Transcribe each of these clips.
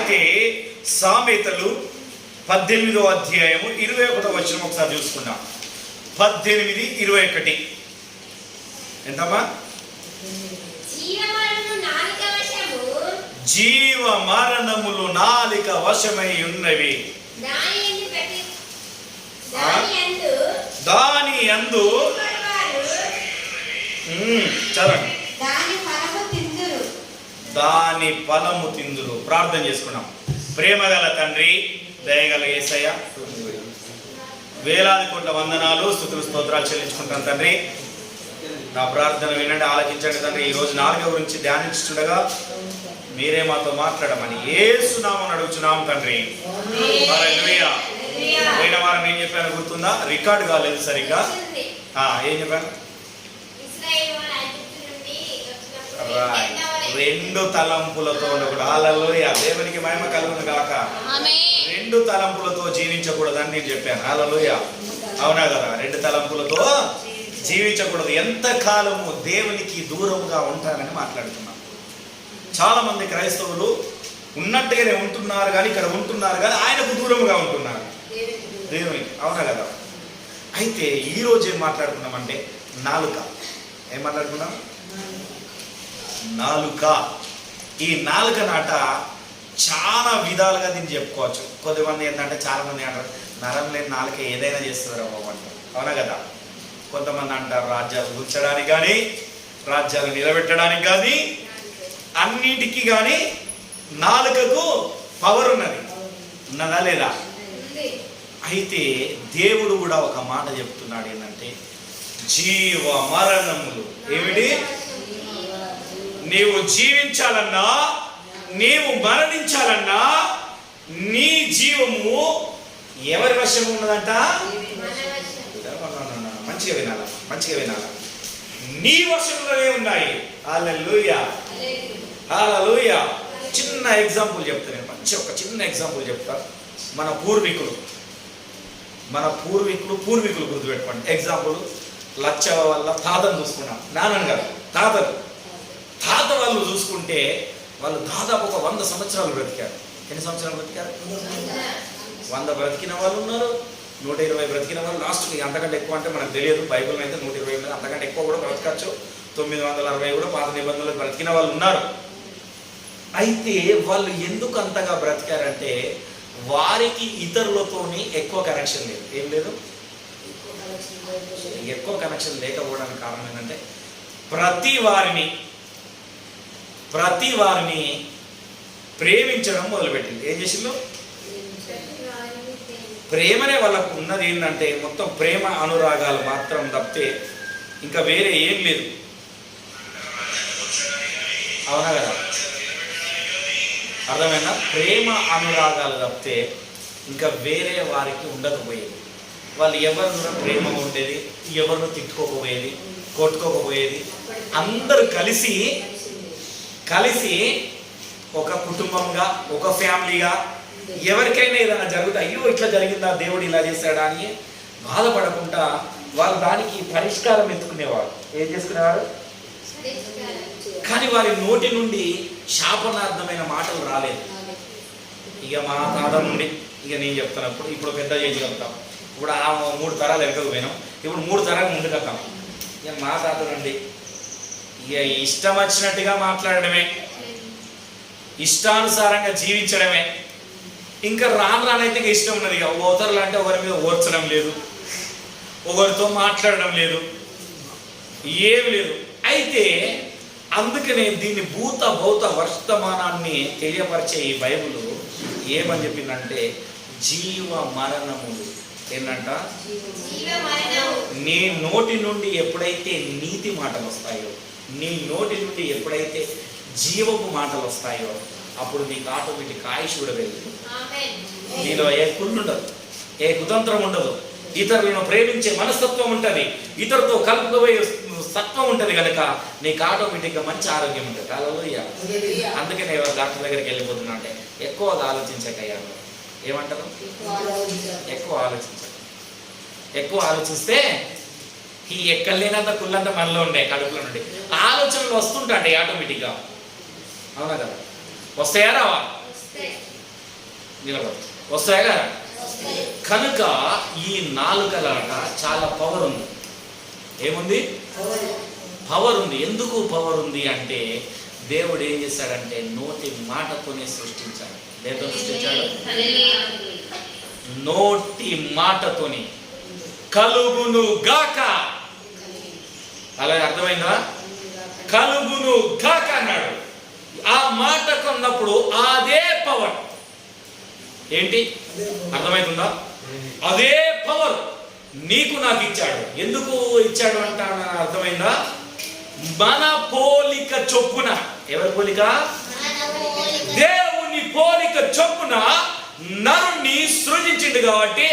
అయితే సామెతలు 18వ అధ్యాయము 21వ వచనం ఒకసారి చూసుకుందాం. 18:21 ఎంతమ్మా? జీవ మరణములు నాలిక వశమై ఉన్నవి, దాని యందు చదవండి, దాని ఫలము తిందురు. ప్రార్థన చేసుకున్నాం. ప్రేమగల తండ్రి, దయగల యేసయ్య, వేలాది కోట్ల వందనాలు, స్తుతులు, స్తోత్రాలు చెల్లించుకుంటాను తండ్రి. నా ప్రార్థన వినండి, ఆలకించండి తండ్రి. ఈరోజు నాలుక గురించి ధ్యానించుండగా మీరే మాతో మాట్లాడమని యేసు నామమున అడుగుచున్నాం తండ్రి. హల్లెలూయా. పోయిన వారం ఏం చెప్పాను గుర్తుందా? రికార్డు కాలేదు సరిగ్గా. ఏం చెప్పాను? రెండు తలంపులతో ఉండకూడదు. హల్లెలూయా. దేవునికి మహిమ కలుగును గాక. రెండు తలంపులతో జీవించకూడదని నేను చెప్పాను. హల్లెలూయా. అవునా కదా? రెండు తలంపులతో జీవించకూడదు. ఎంతకాలము దేవునికి దూరముగా ఉంటారని మాట్లాడుతున్నాం. చాలా మంది క్రైస్తవులు ఉన్నట్టుగానే ఉంటున్నారు కానీ, ఇక్కడ ఉంటున్నారు కానీ ఆయనకు దూరముగా ఉంటున్నారు దేవునికి. అవునా కదా? అయితే ఈరోజు ఏం మాట్లాడుకున్నామంటే నాలుక. ఏం మాట్లాడుకున్నాం? నాలుక. ఈ నాలుక నాట చాలా విధాలుగా దీన్ని చెప్పుకోవచ్చు. కొద్దిమంది ఏంటంటే చాలా మంది అంటారు నరం లేని నాలుక ఏదైనా చేస్తారు బాబు అంటారు. అవునా కదా? కొంతమంది అంటారు రాజ్యాలు కూర్చడానికి కానీ, రాజ్యాలు నిలబెట్టడానికి కానీ, అన్నిటికీ కానీ నాలుకకు పవర్ ఉన్నదా లేదా? అయితే దేవుడు కూడా ఒక మాట చెప్తున్నాడు. ఏంటంటే జీవ మరణములు. ఏమిటి? నీవు జీవించాలన్నా, నీవు మరణించాలన్నా నీ జీవము ఎవరి వశం ఉన్నదంట? మంచిగా వినాలా. నీ వశంలోనే ఉన్నాయి. హల్లెలూయా, హల్లెలూయా. చిన్న ఎగ్జాంపుల్ చెప్తా నేను. ఒక చిన్న ఎగ్జాంపుల్ చెప్తా. మన పూర్వీకులు గుర్తుపెట్టుకోండి. ఎగ్జాంపుల్, లచ్చ వల్ల తాతను చూసుకున్నాం. నాన్నని కాదు, తాత వాళ్ళు చూసుకుంటే వాళ్ళు దాదాపు ఒక 100 సంవత్సరాలు బ్రతికారు. ఎన్ని సంవత్సరాలు బ్రతికారు? 100 బ్రతికిన వాళ్ళు ఉన్నారు, 120 బ్రతికిన వాళ్ళు. లాస్ట్కి అంతకంటే ఎక్కువ అంటే మనకు తెలియదు. బైబిల్ అయితే 120, అంతకంటే ఎక్కువ కూడా బ్రతకచ్చు. 960 కూడా పాత నిబంధనలు బ్రతికిన వాళ్ళు ఉన్నారు. అయితే వాళ్ళు ఎందుకు అంతగా బ్రతికారంటే వారికి ఇతరులతోని ఎక్కువ కనెక్షన్ లేదు. ఏం లేదు? ఎక్కువ కనెక్షన్ లేకపోవడానికి కారణం ఏంటంటే ప్రతి వారిని ప్రేమించడం మొదలుపెట్టింది. ఏం చేసిందో? ప్రేమనే వాళ్ళకు ఉన్నది. ఏంటంటే మొత్తం ప్రేమ అనురాగాలు మాత్రం తప్పితే ఇంకా వేరే ఏం లేదు. అవునా కదా? అర్థమైనా? ప్రేమ అనురాగాలు తప్పితే ఇంకా వేరే వారికి ఉండకపోయేది. వాళ్ళు ఎవరిని ప్రేమ ఉండేది, ఎవరిని తిట్టుకోకపోయేది, కొట్టుకోకపోయేది. అందరూ కలిసి ఒక కుటుంబంగా, ఒక ఫ్యామిలీగా, ఎవరికైనా ఏదైనా జరుగుతా అయ్యో ఇట్లా జరిగిందా, దేవుడు ఇలా చేశాడా అని బాధపడకుండా వాళ్ళు దానికి పరిష్కారం ఎత్తుకునేవారు. ఏం చేసుకునేవారు? కానీ వారి నోటి నుండి శాపనార్థమైన మాటలు రాలేదు. ఇక మా తాత నుండి నేను చెప్తున్నప్పుడు ఇప్పుడు పెద్ద చేయగలుగుతాం. ఇప్పుడు ఆ 3 తరాలు వెనకకు పోయినాం. ఇప్పుడు 3 తరాలు ముందుకు వద్దాం. ఇక మా తాత నుండి ఇక ఇష్టం వచ్చినట్టుగా మాట్లాడడమే, ఇష్టానుసారంగా జీవించడమే. ఇంకా రానైతే ఇక ఇష్టం ఉన్నది. ఇక ఓతరులు అంటే ఒకరి మీద ఓర్చడం లేదు, ఒకరితో మాట్లాడడం లేదు, ఏం లేదు. అయితే అందుకనే దీన్ని భూత భౌత వర్తమానాన్ని తెలియపరిచే ఈ బైబిల్ ఏమని చెప్పిందంటే జీవ మరణములు. ఏంటంట? నీ నోటి నుండి ఎప్పుడైతే నీతి మాటలు వస్తాయో, నీ నోటి నుండి ఎప్పుడైతే జీవపు మాటలు వస్తాయో అప్పుడు నీకు ఆటోమేటిక్ ఆయుష్ కూడా పెరుగుతుంది. నీలో ఏ కుళ్ళు ఉండదు, ఏ కుతంత్రం ఉండదు, ఇతరులను ప్రేమించే మనస్తత్వం ఉంటుంది, ఇతరులతో కలుపుకోబోయే సత్వం ఉంటుంది. కనుక నీకు ఆటోమేటిక్గా మంచి ఆరోగ్యం ఉంటుంది. హల్లెలూయా. అందుకే నేను డాక్టర్ దగ్గరికి వెళ్ళిపోతున్నా అంటే ఎక్కువగా ఆలోచించకయ్యా. ఏమంటారు? ఎక్కువ ఆలోచిస్తే ఈ ఎక్కడ లేనంత కుళ్ళంతా మనలో ఉండే కడుపులో నుండి ఆలోచనలు వస్తుంటాయి ఆటోమేటిక్గా. అవునా కదా? వస్తాయా రావా? నిలబడతాయి. వస్తాయా కదా? కనుక ఈ నాలుకలాట చాలా పవర్ ఉంది. ఏముంది? పవర్ ఉంది. ఎందుకు పవర్ ఉంది అంటే దేవుడు ఏం చేశాడంటే నోటి మాటతోనే సృష్టించాడు. దేంతో సృష్టించాడు? నోటి మాటతోని కలుగును గాక. అలా అర్థమైందా? కలుగును గాక అన్నాడు. ఆ మాట కొన్నప్పుడు అదే పవర్ ఏంటి అర్థమవుతుందా? అదే పవర్ నీకు నాకు ఇచ్చాడు. ఎందుకు ఇచ్చాడు అంటాడు? అర్థమైందా? మన పోలిక చొప్పున. ఎవరి పోలిక? దేవుని పోలిక చొప్పున నరుణ్ణి సృజించిండు కాబట్టి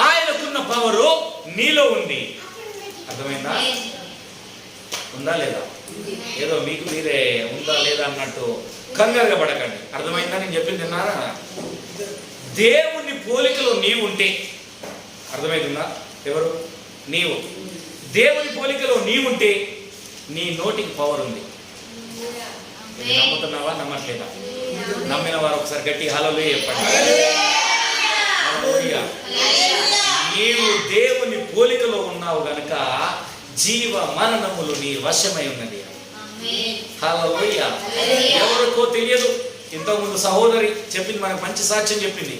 ఆయనకున్న పవరు నీలో ఉంది. అర్థమైందా? ఉందా లేదా? ఏదో మీకు మీరే ఉందా లేదా అన్నట్టు కంగారుగా పడకండి. అర్థమైందా నేను చెప్పింది? విన్నారా? దేవుని పోలికలో నీవు ఉంటే, అర్థమవుతుందా? ఎవరు? నీవు. దేవుని పోలికలో నీవుంటే నీ నోటికి పవర్ ఉంది. నమ్ముతున్నావా? నమ్మట్లేదా? నమ్మిన వారు ఒకసారి గట్టి హల్లెలూయా చెప్పండి. హల్లెలూయా. నీవు దేవుని పోలికలో ఉన్నావు గనుక జీవ మరణములు నీ వశమై ఉన్నది. హల్లెలూయా. ఎవరికో తెలియదు. ఇంతకుముందు సహోదరి చెప్పింది, మనకు మంచి సాక్ష్యం చెప్పింది.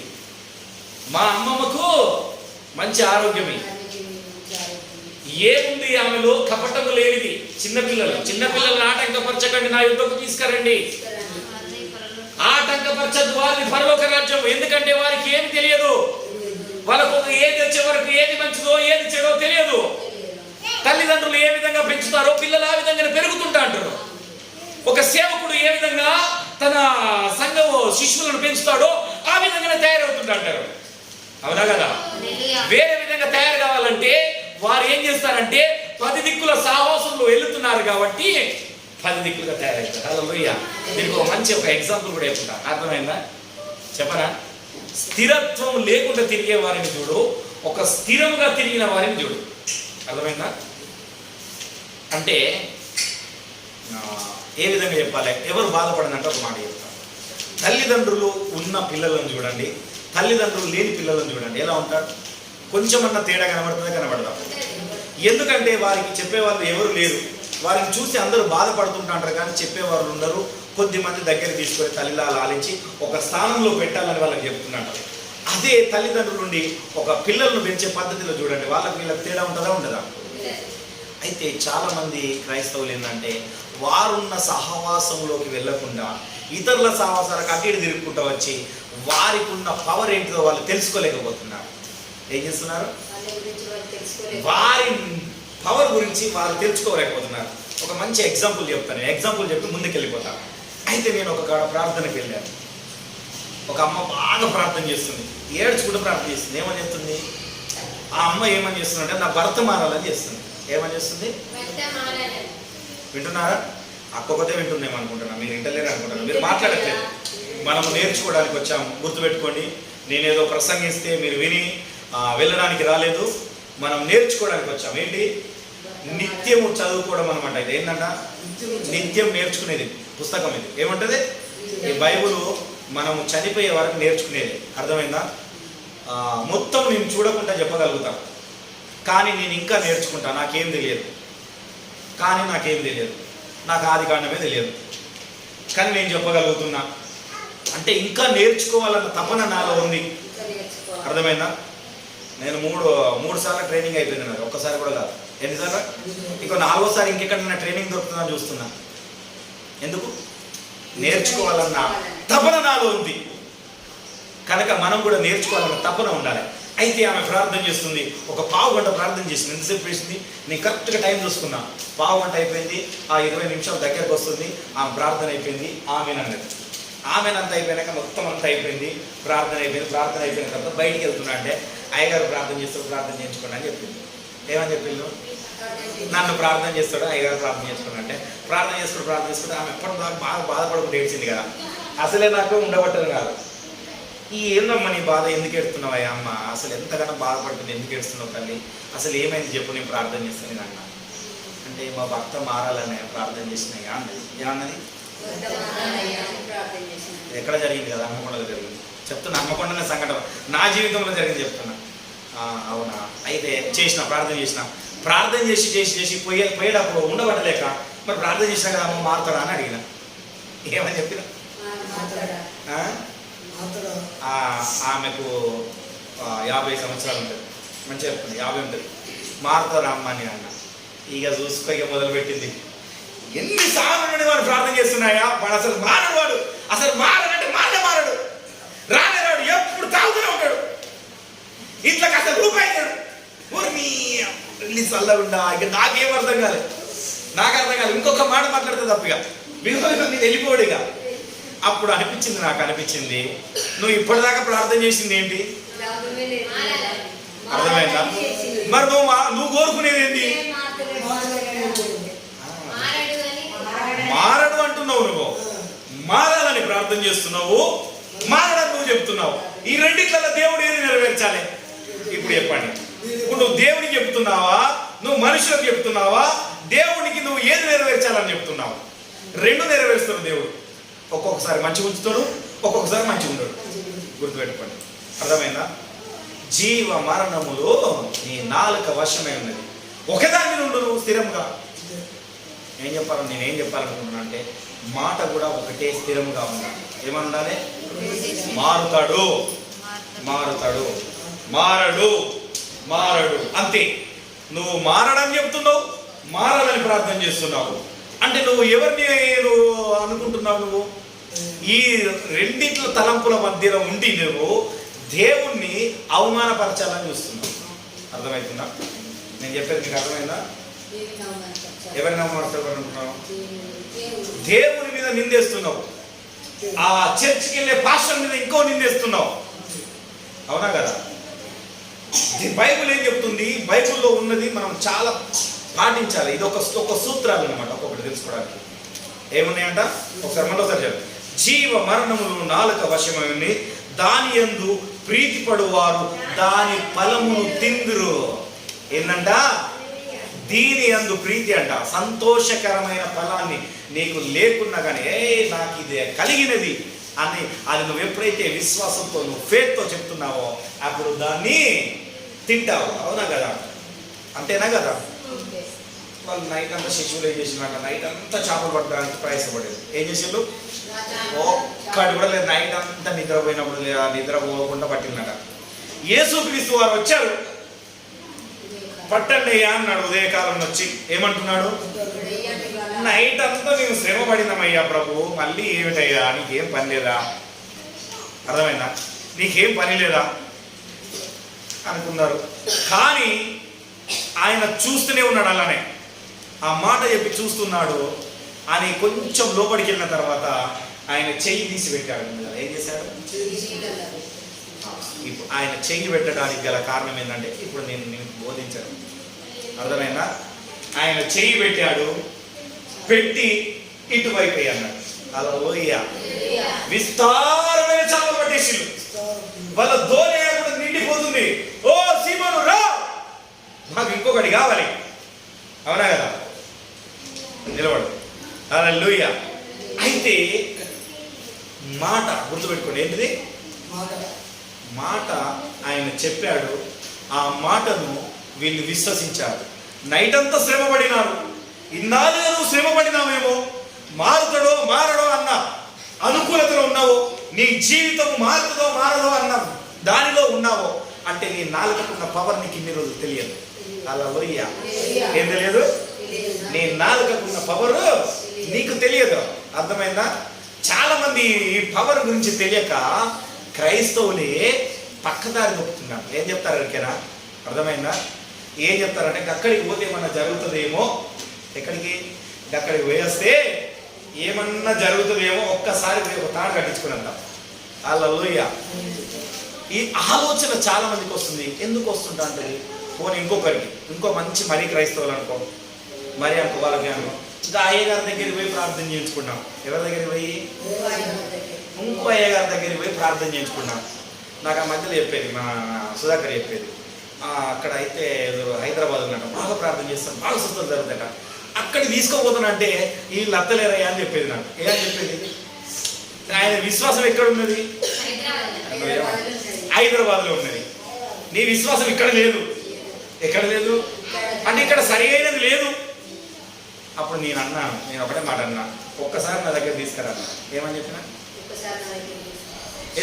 మా అమ్మమ్మకు మంచి ఆరోగ్యమే. ఏముంది ఆమెలో? కపటము లేనిది. చిన్నపిల్లలను ఆటంకపరచకండి, నా యుద్ధకు తీసుకురండి. ఆటంకపరచదు వారిని పరలోక రాజ్యం. ఎందుకంటే వారికి ఏమి తెలియదు. వాళ్ళకు ఏది వచ్చే వరకు ఏది మంచిదో ఏది చెడో తెలియదు. తల్లిదండ్రులు ఏ విధంగా పెంచుతారో పిల్లలు ఆ విధంగా పెరుగుతుంటా అంటారు. ఒక సేవకుడు ఏ విధంగా తన సంఘము శిష్యులను పెంచుతాడో ఆ విధంగా తయారవుతుంటా అంటారు. అవునా కదా? వేరే విధంగా తయారు కావాలంటే వారు ఏం చేస్తారంటే 10 దిక్కుల సాహసంలో వెళ్తున్నారు కాబట్టి 10 దిక్కులుగా తయారవుతారు. హల్లెలూయా. దీనికి ఒక మంచి ఎగ్జాంపుల్ కూడా చెప్తా. అర్థమైందా? చెప్పరా? స్థిరత్వం లేకుండా తిరిగే వారిని చూడు, ఒక స్థిరంగా తిరిగిన వారిని చూడు. అర్థమైందా? అంటే ఏ విధంగా చెప్పాలి? ఎవరు బాధపడనంటే ఒక మాట చెప్తాను. తల్లిదండ్రులు ఉన్న పిల్లలను చూడండి, తల్లిదండ్రులు లేని పిల్లలను చూడండి. ఎలా ఉంటారు? కొంచెమన్నా తేడా కనబడుతుందా? కనబడదా? ఎందుకంటే వారికి చెప్పేవాళ్ళు ఎవరు లేరు. వారిని చూసి అందరూ బాధపడుతుంటారు కానీ చెప్పేవారు ఉండరు. కొద్దిమంది దగ్గర తీసుకొని తల్లిలా లాలించి ఒక స్థానంలో పెట్టాలని వాళ్ళకి చెప్తున్నారు. అదే తల్లిదండ్రుల నుండి ఒక పిల్లలను పెంచే పద్ధతిలో చూడండి, వాళ్ళకి వీళ్ళకి తేడా ఉంటుందా? ఉండదా? అయితే చాలామంది క్రైస్తవులు ఏంటంటే వారున్న సహవాసంలోకి వెళ్లకుండా ఇతరుల సహవాసాలకు అటు ఇటు తిరుగుకుంటూ వచ్చి వారికి ఉన్న పవర్ ఏంటిదో వాళ్ళు తెలుసుకోలేకపోతున్నారు. ఏం చేస్తున్నారు? వారి పవర్ గురించి వారు తెలుసుకోలేకపోతున్నారు. ఒక మంచి ఎగ్జాంపుల్ చెప్తాను. ఎగ్జాంపుల్ చెప్పి ముందుకు వెళ్ళిపోతాను. అయితే నేను ఒక కాడ ప్రార్థనకి వెళ్ళాను. ఒక అమ్మ బాగా ప్రార్థన చేస్తుంది, ఏడ్చుకుంటూ ప్రార్థన చేస్తుంది. ఏమని చేస్తుంది? ఆ అమ్మ ఏమని చేస్తుందంటే నా భర్త మారాలని చేస్తుంది. ఏమని చేస్తుంది? వింటున్నారా? అక్కొక్కతే వింటుందేమో అనుకుంటున్నా, మీరు వింటలేరు అనుకుంటున్నారు. మీరు మాట్లాడట్లేదు. మనము నేర్చుకోవడానికి వచ్చాము. గుర్తుపెట్టుకోండి, నేనేదో ప్రసంగిస్తే మీరు విని వెళ్ళడానికి రాలేదు. మనం నేర్చుకోవడానికి వచ్చాము. ఏంటి? నిత్యము చదువుకోవడం అనమాట. ఇది ఏంటంట? నిత్యం నేర్చుకునేది పుస్తకం. ఇది ఏమంటది? ఈ బైబుల్ మనము చనిపోయే వరకు నేర్చుకునేది. అర్థమైందా? మొత్తం నేను చూడకుండా చెప్పగలుగుతాను కానీ నేను ఇంకా నేర్చుకుంటా. నాకేం తెలియదు, నాకు ఆది కాండమే తెలియదు కానీ నేను చెప్పగలుగుతున్నా. అంటే ఇంకా నేర్చుకోవాలన్న తపన నాలో ఉంది. అర్థమైందా? నేను మూడు సార్లు ట్రైనింగ్ అయిపోయింది నాకు. ఒక్కసారి కూడా కాదు. ఎన్నిసార్లు? ఇంకో 4వసారి ఇంకెక్కడన్నా ట్రైనింగ్ దొరుకుతుందని చూస్తున్నా. ఎందుకు? నేర్చుకోవాలన్న తపన నాలో ఉంది కనుక మనం కూడా నేర్చుకోవాలన్న తపన ఉండాలి. అయితే ఆమె ప్రార్థన చేస్తుంది. ఒక పావు గంట ప్రార్థన చేసింది. ఎంతసేపు చేసింది? నేను కరెక్ట్గా టైం చూసుకున్నా. పావు గంట అయిపోయింది. ఆ 20 నిమిషాలు దగ్గరకు వస్తుంది. ఆమె ప్రార్థన అయిపోయింది. ఆమెనంత అయిపోయినాక మొత్తం అంతా అయిపోయింది. ప్రార్థన అయిపోయిన తర్వాత బయటికి వెళ్తున్నా అంటే అయ్యగారు ప్రార్థన చేయించుకోండి అని చెప్పింది. ఏమని చెప్పిండు? నన్ను ప్రార్థన చేస్తాడు, అయ్యగారు ప్రార్థన చేసుకున్నా అంటే ప్రార్థన చేసుకుంటే ఆమె ఎప్పటిదాకా బాగా బాధపడుకుంటూ ఏడ్చింది కదా. అసలే నాకు ఉండబట్టదు కాదు. ఈ ఏందమ్మా నీ బాధ, ఎందుకు ఏడుస్తున్నావు అయ్యా అమ్మ? అసలు ఎంతగానో బాధపడుతుంది, ఎందుకు ఏడుస్తున్నావు తల్లి? అసలు ఏమైంది చెప్పు, నేను ప్రార్థన చేస్తాను అన్న అంటే మా భర్త మారాలని ప్రార్థన చేసినాయి అన్నది. ఏమన్నది? ఎక్కడ జరిగింది కదా? అమ్మమ్మలో జరిగింది. చెప్తున్నా, నమ్మకుండా సంఘటన నా జీవితంలో జరిగింది చెప్తున్నా. అవునా, అయితే ప్రార్థన చేసి పోయేటప్పుడు ఉండబట్టలేక మరి ప్రార్థన చేసినా కదా అమ్మ మారుతాడా అని అడిగిన. ఏమని చెప్పిన? ఆమెకు 50 సంవత్సరాలు ఉంటుంది, మంచిగా చెప్తుంది, 50 ఉంటుంది. మారుతారా అమ్మ అని అన్న. ఇక చూసుకో, ఇక మొదలుపెట్టింది. ఎన్నిసార్లు నుండి వాడు ప్రార్థన చేస్తున్నాయా, వాడు అసలు మారడు, అసలు మారడంటే మారడు, రాడు, ఎప్పుడు తాగుతూనే ఉంటాడు, ఇంట్లోకి అసలు రూపాయి చల్లగుండా. ఇక నాకేం అర్థం కాలేదు. ఇంకొక మాట మాట్లాడితే తప్పుగా నేను వెళ్ళిపోడు. ఇక అప్పుడు నాకు అనిపించింది నువ్వు ఇప్పటిదాకా ప్రార్థన చేసింది ఏంటి? అర్థమైందా? మరి నువ్వు కోరుకునేది ఏంటి? మారడు అంటున్నావు, నువ్వు మారాలని ప్రార్థన చేస్తున్నావు, మారడని నువ్వు చెప్తున్నావు. ఈ రెండిట్లలో దేవుడు ఏది నెరవేర్చాలి? ఇప్పుడు చెప్పండి. ఇప్పుడు నువ్వు దేవుడికి చెప్తున్నావా, నువ్వు మనుషులకు చెప్తున్నావా? దేవుడికి నువ్వు ఏది నెరవేర్చాలని చెప్తున్నావు? రెండు నెరవేరుస్తాడు దేవుడు. ఒక్కొక్కసారి మంచిగా ఉంచుతాడు, ఒక్కొక్కసారి మంచిగా ఉండడు. గుర్తుపెట్టుకోండి. అర్థమైందా? జీవ మరణములో నీ నాలుక వశమై ఉన్నది. ఒకదాని నుండి నువ్వు స్థిరంగా నేనేం చెప్పాలనుకుంటున్నా అంటే, మాట కూడా ఒకటే స్థిరముగా ఉండాలి. ఏమని ఉండాలి? మారుతాడు, మారడు అంతే. నువ్వు మారడని చెప్తున్నావు, మారాలని ప్రార్థన చేస్తున్నావు. అంటే నువ్వు ఎవరిని అనుకుంటున్నావు? నువ్వు ఈ రెండిట్ల తలంపుల మధ్యలో ఉండి నువ్వు దేవుణ్ణి అవమానపరచాలని చూస్తున్నావు. అర్థమవుతుందా? నేను చెప్పేది నీకు అర్థమైందా? ఎవరిని అవమానపరచాలనుకుంటున్నావు? దేవుని మీద నిందేస్తున్నావు, ఆ చర్చికి వెళ్ళే పాస్టర్ మీద ఇంకో నిందేస్తున్నావు. అవునా కదా? బైబిల్ ఏం చెప్తుంది? బైబిల్లో ఉన్నది మనం చాలా పాటించాలి. ఇది ఒక సూత్రాలు అన్నమాట. ఒక్కొక్కటి తెలుసుకోవడానికి ఏమున్నాయంట? ఒకసారి చెప్పండి. జీవ మరణములు నాలుక వశమని, దాని యందు ప్రీతిపడువారు దాని ఫలమును తిందురు. ఏంటంట? దీని యందు ప్రీతి అంట. సంతోషకరమైన ఫలాన్ని నీకు లేకున్నా కానీ నాకు ఇది కలిగినది అని అది నువ్వు ఎప్పుడైతే విశ్వాసంతో నువ్వు ఫేత్తో చెప్తున్నావో అప్పుడు దాన్ని తింటావు. అవునా కదా? అంతేనా కదా? వాళ్ళు నైట్ అంతా శిశువులు ఏం చేసినాక నైట్ అంతా చేపలు పట్టడానికి ప్రయాసపడేది. ఏం చేసిండు? ఒక్కటి కూడా లేదు. నైట్ అంతా నిద్రపోయినప్పుడు నిద్రపోకుండా పట్టిందట. యేసుక్రీస్తు వారు వచ్చారు, పట్టండి అయ్యా అన్నాడు. ఉదయకాలం వచ్చి ఏమంటున్నాడు? నైట్ అంతా మేము శ్రమ పడినామయ్యా ప్రభు, మళ్ళీ ఏమిటయ్యా నీకేం పని లేదా? అర్థమైందా? నీకేం పని లేదా అనుకున్నారు. కానీ ఆయన చూస్తూనే ఉన్నాడు. అలానే ఆ మాట చెప్పి చూస్తున్నాడు అని కొంచెం లోపలికి వెళ్ళిన తర్వాత ఆయన చెయ్యి తీసి పెట్టాడు. ఏం చేశాడు? ఇప్పుడు ఆయన చెయ్యి పెట్టడానికి గల కారణం ఏంటంటే ఇప్పుడు నేను బోధించాను. అర్థమైందా? ఆయన చెయ్యి పెట్టాడు, పెట్టి ఇటువైపు అన్నాడు. అలా విస్తారమైన చేపలు పట్టేసిళ్ళు. వాళ్ళ ధోని కూడా నిండిపోతుంది. ఓ సీమోను రా, మాకు ఇంకొకటి కావాలి. అవునా కదా? నిలబడు. హల్లెలూయా. అయితే మాట గుర్తుపెట్టుకోండి. ఏంటిది? మాట ఆయన చెప్పాడు. ఆ మాటను వీళ్ళు విశ్వసించారు. నైట్ అంతా శ్రమ పడినారు. ఇన్నాళ్ళుగా నువ్వు శ్రమ పడినావేమో, మారుతాడో మారడో అన్న అనుకూలతలో ఉన్నావు, నీ జీవితం మారుతుందో మారదో అన్న దానిలో ఉన్నావో అంటే నీ నాలుకకున్న పవర్ నీకు ఇన్ని రోజులు తెలియదు. హల్లెలూయా. ఏం తెలియదు? నీ నాలుకకున్న పవర్ నీకు తెలియదు. అర్థమైందా? చాలా మంది ఈ పవర్ గురించి తెలియక క్రైస్తవులే పక్కదారి నొక్కుతున్నారు. ఏం చెప్తారు ఎవరికైనా? అర్థమైందా? ఏం చెప్తారంటే అక్కడికి పోతే ఏమన్నా జరుగుతుందేమో, అక్కడికి వేస్తే ఏమన్నా జరుగుతుందేమో, ఒక్కసారి ఒక తాడు కట్టించుకున్నాం. హల్లెలూయా. ఈ ఆలోచన చాలా మందికి వస్తుంది. ఎందుకు వస్తుంటా అంటే పోనీ ఇంకో మంచి మరీ క్రైస్తవులు అనుకో, మరి అనుకో వాళ్ళకి అనుకో ఇంకా అయ్యగారి దగ్గరికి పోయి ప్రార్థన చేయించుకున్నాం. ఎవరి దగ్గరికి పోయి? ఇంకో అయ్యగారి దగ్గరికి పోయి ప్రార్థన చేయించుకున్నాం. నాకు ఆ మధ్యలో చెప్పేది మా సుధాకర్ చెప్పేది, అక్కడ అయితే హైదరాబాద్ ఉన్నట్టు బాగా ప్రార్థన చేస్తాను, బాగా సుస్థం జరుగుతుందట. అక్కడికి తీసుకోపోతానంటే వీళ్ళు అత్తలేరయ్యా అని చెప్పేది. నాకు ఏమని చెప్పేది? ఆయన విశ్వాసం ఎక్కడ ఉన్నది? హైదరాబాద్లో ఉన్నది. నీ విశ్వాసం ఇక్కడ లేదు. ఎక్కడ లేదు అంటే ఇక్కడ సరి అయినది లేదు. అప్పుడు నేను ఒకటే మాట అన్నా, ఒక్కసారి నా దగ్గర తీసుకురా. ఏమని చెప్పినా?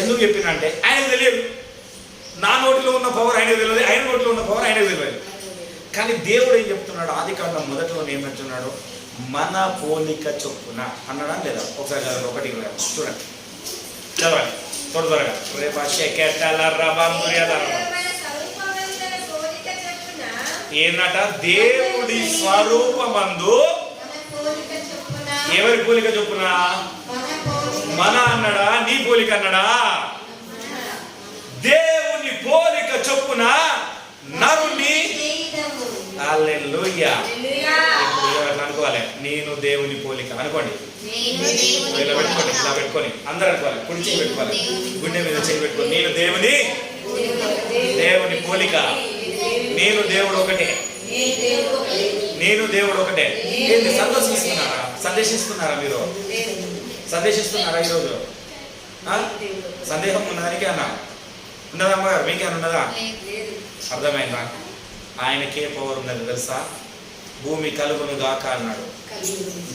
ఎందుకు చెప్పినా అంటే ఆయనకు తెలియదు. నా నోటిలో ఉన్న పవర్ ఆయనకు తెలియదు, ఆయన నోటిలో ఉన్న పవర్ ఆయనకు తెలియదు. కానీ దేవుడు ఏం చెప్తున్నాడు? ఆదికాండం మొదట్లో ఏమంటున్నాడు? మన పోలిక చొప్పున అన్నాడా లేదా? ఒకసారి చదవండి, 1 చూడండి, చదవండి త్వరగా. ఏంటట? దేవుడి స్వరూపమందు ఎవరి పోలిక చొప్పున? మన అన్నాడా? నీ పోలిక అన్నాడా? దేవుని పోలిక చొప్పున నరుని. హల్లెలూయా. అనుకోవాలి, నేను దేవుని పోలిక అనుకోండి. ఇలా పెట్టుకోండి, ఇలా పెట్టుకొని అందరూ అనుకోవాలి. కుడి చేయి పెట్టుకోవాలి, గుండె మీద చేయి పెట్టుకోండి. నేను దేవుని పోలిక. నేను దేవుడు ఒకటే. నేను దేవుడు ఒకటే. ఏంటి సందేశిస్తున్నారా మీరు? సందేశిస్తున్నారా ఈరోజు? సందేహం ఉన్నదానికి అన్నా ఉన్నదా అమ్మగారు? మీకేమైనా ఉన్నదా? అర్థమైందా? ఆయనకే పవర్ ఉన్నది తెలుసా? భూమి కలుగును గాక అన్నాడు.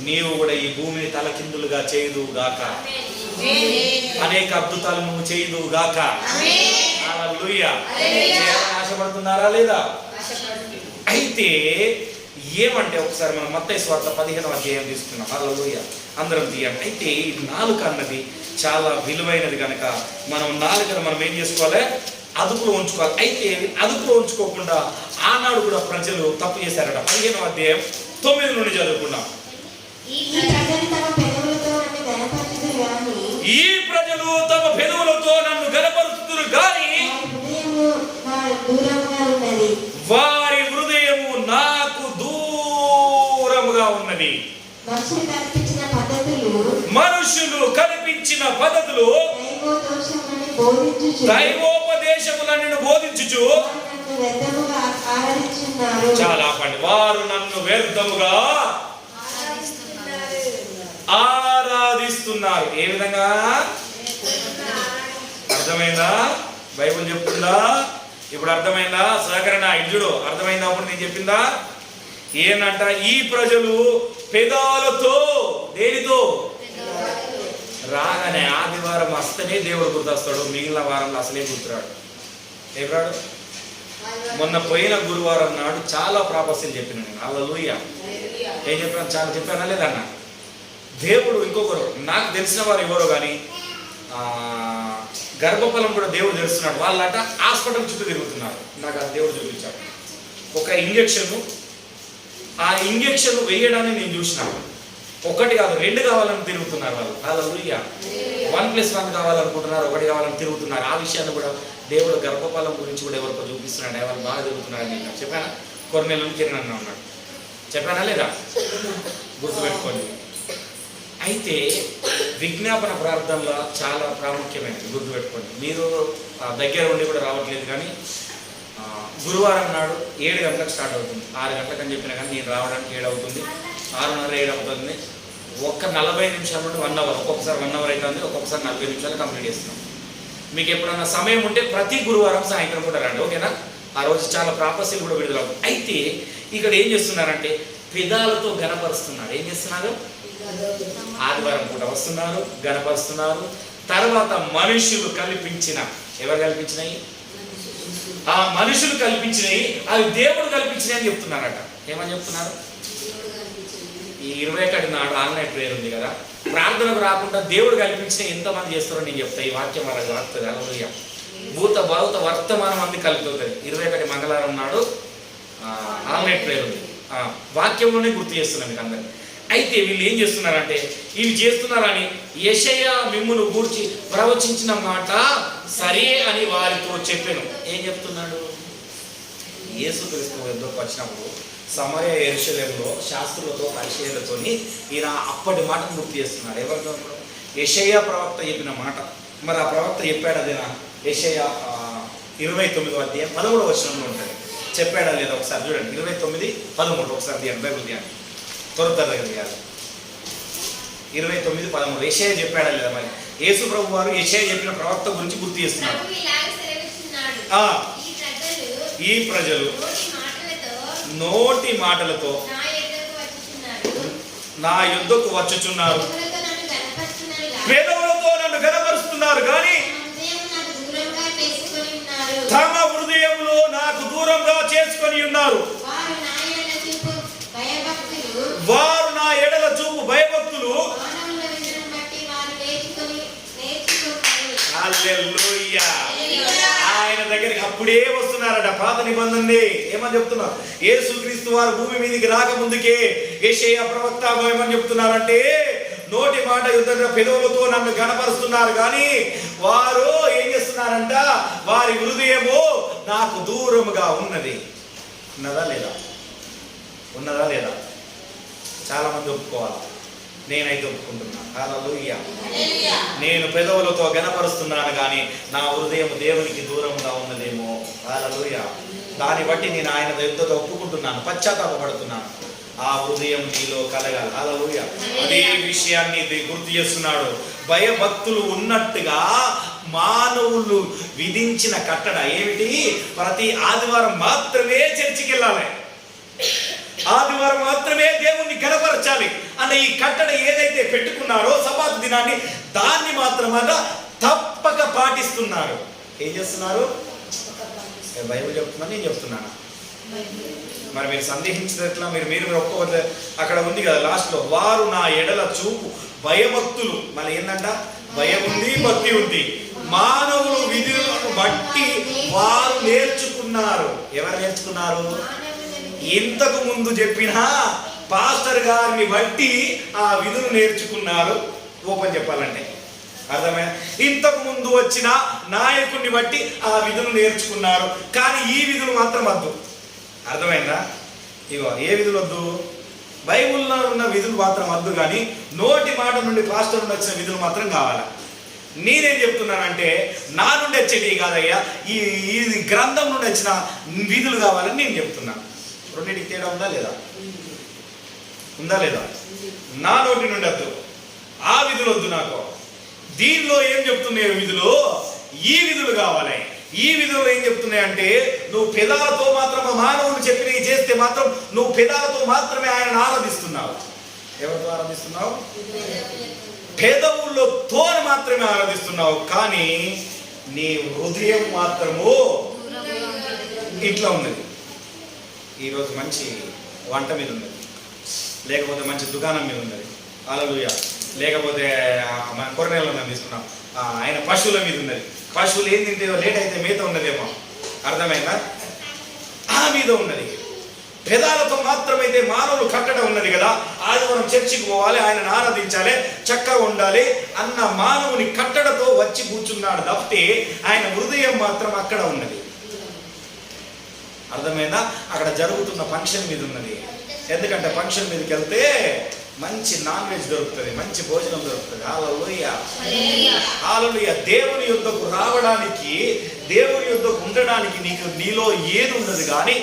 నీవు కూడా ఈ భూమిని తలకిందులుగా చేయుదువు గాక. అనేక అద్భుతాలు నువ్వు చేయుదువు గాక. హల్లెలూయా. ఆశపడుతున్నారా లేదా? అయితే ఏమంటే ఒకసారి మనం మత్తయి సువార్త 15వ అధ్యాయం తీసుకున్నాం. హల్లెలూయా. అందరం తీయండి. అయితే ఈ నాలుక అన్నది చాలా విలువైనది కనుక మనం నాలుకను మనం ఏం చేసుకోవాలి? అదుపులో ఉంచుకోవాలి. అయితే అదుపులో ఉంచుకోకుండా ఆనాడు కూడా ప్రజలు తప్పు చేశారట. 15వ అధ్యాయం 9 నుండి చదువుకున్నాం. ఈ ప్రజలు తమ పెదవులతో నన్ను గనపరుస్తున్నారు గాని వారి హృదయము నాకు దూరముగా ఉన్నది. మనుషులు కల్పించిన పద్ధతులు దైవోపదేశములను బోధించుచు చాలా పండి వారు నన్ను వ్యర్థముగా ఆరాధిస్తున్నారు. ఏ విధంగా? అర్థమైందా? బైబిల్ చెప్తుందా? ఇప్పుడు అర్థమైందా? సహకరణ ఇల్లుడు అర్థమైందా? అప్పుడు నేను చెప్పిందా ఏనంట? ఈ ప్రజలు పెదాలతో, దేనితో? రాగానే ఆదివారం వస్తేనే దేవుడు గుర్తొస్తాడు, మిగిలిన వారంలో అసలే గుర్తురాడు. ఏం రాడు? మొన్న పోయిన గురువారం నాడు చాలా ప్రాపస్యలు చెప్పిన నేను. హల్లెలూయా. ఏం చెప్పాను? చాలా చెప్పానా లేదన్న? దేవుడు ఇంకొకరు నాకు తెలిసిన వారు ఎవరో కానీ గర్భఫలం కూడా దేవుడు తెలుస్తున్నాడు. వాళ్ళట హాస్పిటల్ చుట్టూ తిరుగుతున్నారు. నాకు ఆ దేవుడు చూపించాడు ఒక ఇంజక్షను. ఆ ఇంజక్షన్ వేయడాన్ని నేను చూసినాను. 1 కాదు 2 కావాలని తిరుగుతున్నారు వాళ్ళు. హల్లెలూయా. 1+1 కావాలనుకుంటున్నారు, 1 కావాలని తిరుగుతున్నారు. ఆ విషయాన్ని కూడా దేవుడు గర్భఫలం గురించి కూడా ఎవరికో చూపిస్తున్నాడు. వాళ్ళు బాగా తిరుగుతున్నారని నేను చెప్పానా? కొర్నేలు కిరణ్ అన్న ఉన్నాడు. చెప్పానా లేదా? గుర్తుపెట్టుకోండి. అయితే విజ్ఞాపన ప్రార్థనలో చాలా ప్రాముఖ్యమైనది, గుర్తుపెట్టుకోండి. మీరు దగ్గర ఉండి కూడా రావట్లేదు కానీ గురువారం నాడు 7 గంటలకు స్టార్ట్ అవుతుంది. 6 గంటలకు అని చెప్పినా కానీ నేను రావడానికి 7 అవుతుంది, 6:30, 7 అవుతుంది. 40 నిమిషాల నుండి 1 అవర్, ఒక్కొక్కసారి 1 అవర్ అవుతుంది, ఒక్కొక్కసారి 40 నిమిషాలు కంప్లీట్ చేస్తున్నాం. మీకు ఎప్పుడన్నా సమయం ఉంటే ప్రతి గురువారం సాయంత్రం కూడా రండి, ఓకేనా? ఆ రోజు చాలా ప్రాపస్యలు కూడా విడుదల అవుతుంది. అయితే ఇక్కడ ఏం చేస్తున్నారంటే పెదాలతో గణపరుస్తున్నారు. ఏం చేస్తున్నారు? ఆదివారం పూట వస్తున్నారు, గణపరుస్తున్నారు. తర్వాత మనుషులు కల్పించిన, ఎవరు కల్పించినాయి? ఆ మనుషులు కల్పించినవి అవి దేవుడు కల్పించినవి అని చెప్తున్నారట. ఏమని చెప్తున్నారు? ఈ 21 నాడు ఆన్లైన్ ప్రేయర్ ఉంది కదా, ప్రార్థనకు రాకుండా దేవుడు కల్పించిన ఎంతమంది చేస్తారో నేను చెప్తా. ఈ వాక్యం వాళ్ళకి వాడుతుంది. హల్లెలూయా. భూత భావుత వర్తమానం అంది కలుగుతుంది. 21 మంగళవారం నాడు ఆన్లైన్ ప్రేయర్ ఉంది. వాక్యంలోనే గుర్తు చేస్తున్నాను మీకు అందరినీ. అయితే వీళ్ళు ఏం చేస్తున్నారంటే ఇవి చేస్తున్నారని యెషయా మిమ్మును గూర్చి ప్రవచించిన మాట సరే అని వారితో చెప్పాను. ఏం చెప్తున్నాడు? యేసుక్రీస్తు యుద్ధకు వచ్చినప్పుడు సమరయ యెరూషలేములో శాస్త్రులతో పరిచర్యలతో ఈయన అప్పటి మాటను గుర్తు చేస్తున్నాడు. ఎవరితో? యెషయా ప్రవక్త చెప్పిన మాట. మరి ఆ ప్రవక్త చెప్పాడు అదేనా? యెషయా 29వ అధ్యాయం 13వ వచనంలో ఉంటుంది. చెప్పాడా లేదా? ఒకసారి చూడండి. 29:13 ఒకసారి తీయండి, బైబిల్ తీయండి, త్వరగా కాదు. 29:13 యెషయా చెప్పాడా లేదా? మరి యేసు ప్రభు వారు యెషయా చెప్పిన ప్రవక్త గురించి గుర్తు చేస్తున్నారు. ఈ ప్రజలు నోటి మాటలతో నా యొద్దకు వచ్చుచున్నారు, పెదవులతో నన్ను గనపరుస్తున్నారు కానీ తమ హృదయంలో నాకు దూరంగా చేసుకొని ఉన్నారు. వారు నా ఎడల చూపు భయభక్తులు. హల్లెలూయా. ఆయన దగ్గరికి అప్పుడే వస్తున్నారట. పాత నిబంధనని ఏమని చెప్తున్నారు? యేసుక్రీస్తు వారు భూమి మీదకి రాకముందుకే యెషయా ప్రవక్త ఏమని చెప్తున్నారంటే, నోటి మాట యుద్ధ పెదవులతో నన్ను గణపరుస్తున్నారు కానీ వారు ఏం చేస్తున్నారంట? వారి హృదయము నాకు దూరముగా ఉన్నది. ఉన్నదా లేదా? ఉన్నదా లేదా? చాలా మంది ఒప్పుకోవాలి. నేనైతే ఒప్పుకుంటున్నాను. హల్లెలూయా. నేను పెదవులతో గణపరుస్తున్నాను కానీ నా హృదయం దేవునికి దూరంగా ఉన్నదేమో. హల్లెలూయా. దాన్ని బట్టి నేను ఆయన యుద్ధతో ఒప్పుకుంటున్నాను, పశ్చాత్తాపపడుతున్నాను. ఆ హృదయం నీలో కలగాలి. హల్లెలూయా. అదే విషయాన్ని గుర్తు చేస్తున్నాడు. భయభక్తులు ఉన్నట్టుగా మానవులు విధించిన కట్టడ ఏమిటి? ప్రతి ఆదివారం మాత్రమే చర్చికి వెళ్ళాలి, ఆదివారం మాత్రమే దేవుణ్ణి గణపరచాలి అన్న ఈ కట్టడ ఏదైతే పెట్టుకున్నారో సబాతు దినాన్ని, దాన్ని మాత్రమే తప్పక పాటిస్తున్నారు. ఏం చేస్తున్నారు? బైబిల్ చెప్తున్నా, నేను చెప్తున్నాను. మరి మీరు సందేహించినట్లా మీరు ఒక్కొక్క అక్కడ ఉంది కదా లాస్ట్లో, వారు నా ఎడల చూపు భయభక్తులు. మళ్ళీ ఏంటంట? భయం ఉంది, భక్తి ఉంది. మానవులు విధులను బట్టి వారు నేర్చుకున్నారు. ఎవరు నేర్చుకున్నారు? ఇంతకు ముందు చెప్పిన పాస్టర్ గారిని బట్టి ఆ విధులు నేర్చుకున్నారు. ఓపెన్ చెప్పాలంటే అర్థమైనా? ఇంతకు ముందు వచ్చిన నాయకుడిని బట్టి ఆ విధులు నేర్చుకున్నారు. కానీ ఈ విధులు మాత్రం వద్దు. అర్థమైందా? ఇగో ఏ విధులు వద్దు? బైబిల్లో ఉన్న విధులు మాత్రం వద్దు, కానీ నోటి మాట నుండి పాస్టర్ నుండి వచ్చిన విధులు మాత్రం కావాలి. నేనేం చెప్తున్నానంటే, నా నుండి వచ్చేది కాదయ్యా, ఈ గ్రంథం నుండి వచ్చిన విధులు కావాలని నేను చెప్తున్నాను. రెండింటికి తేడా ఉందా లేదా? ఉందా లేదా? నా నోటి నుండి వద్దు, ఆ విధులు వద్దు నాకు. దీనిలో ఏం చెప్తున్నాయి విధులు? ఈ విధులు కావాలి. ఈ విధులు ఏం చెప్తున్నాయంటే, నువ్వు పెదాలతో మాత్రం మానవులు చెప్పినవి చేస్తే మాత్రం నువ్వు పెదాలతో మాత్రమే ఆయనను ఆరాధిస్తున్నావు. ఎవరితో ఆరాధిస్తున్నావు? పెదవులతో మాత్రమే ఆరాధిస్తున్నావు, కానీ నీ హృదయం మాత్రము ఇట్లా ఉన్నది. ఈరోజు మంచి వంట మీద ఉన్నది, లేకపోతే మంచి దుకాణం మీద ఉన్నది. హల్లెలూయా. లేకపోతే మన కూరగాయల మీద తీసుకున్నాం, ఆయన పశువుల మీద ఉన్నది. పశువులు ఏం తింటేదో లేట్ అయితే మేత ఉన్నదేమో. అర్థమైందా? ఆ మీద ఉన్నది. పెదాలతో మాత్రమైతే మానవులు కట్టడ ఉన్నది కదా. ఆదివారం చర్చికి పోవాలి, ఆయనను ఆరాధించాలి, చక్కగా ఉండాలి అన్న మానవుని కట్టడతో వచ్చి కూర్చున్నాడు తప్పితే ఆయన హృదయం మాత్రం అక్కడ ఉన్నది. అర్థమైందా? అక్కడ జరుగుతున్న ఫంక్షన్ మీద ఉన్నది. ఎందుకంటే ఫంక్షన్ మీదకి వెళ్తే మంచి నాన్ వెజ్ దొరుకుతుంది, మంచి భోజనం దొరుకుతుంది. హల్లెలూయా. హల్లెలూయా. దేవుని యొద్దకు రావడానికి, దేవుని యొద్దకు ఉండడానికి నీలో ఏది ఉన్నది, కానీ